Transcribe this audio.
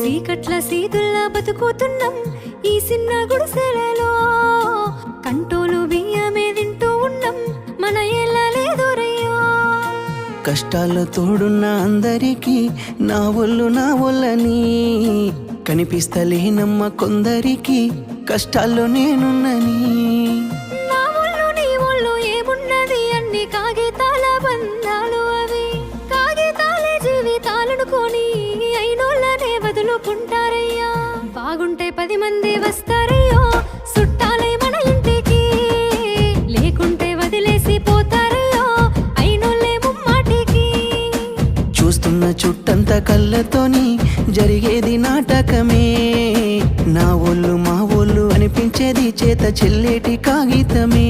సీకట్ల సీతుల్లా బతుకుతున్నాం ఈ చిన్న గుడిసెలలో. కంటోలు బియ్యమే తింటూ ఉన్నాం మన ఏళ్ళలేదోరయ్యో. కష్టాల్లో తోడున్న అందరికీ నా ఒళ్ళని కనిపిస్తలేనమ్మ కొందరికి కష్టాల్లో నేనున్నని. నా ఒళ్ళు నీ ఒళ్ళు ఏమున్నది అన్ని కాగితాల బంధాలు, అవి కాగితాలే జీవితాలనుకొని అయినోళ్ళనే వదులుకుంటారయ్యా. బాగుంటే 10 మంది వస్తారయ్యో చుట్టాలై మన ఇంటికి, లేకుంటే వదిలేసి పోతారయ్యో అయినోళ్ళే ముమ్మాటికి. చూస్తున్న చుట్టంత కళ్ళతోని జరిగేది నాటకమే. నా ఒళ్ళు మా ఒళ్ళు అనిపించేది చేత చెల్లేటి కాగితమే.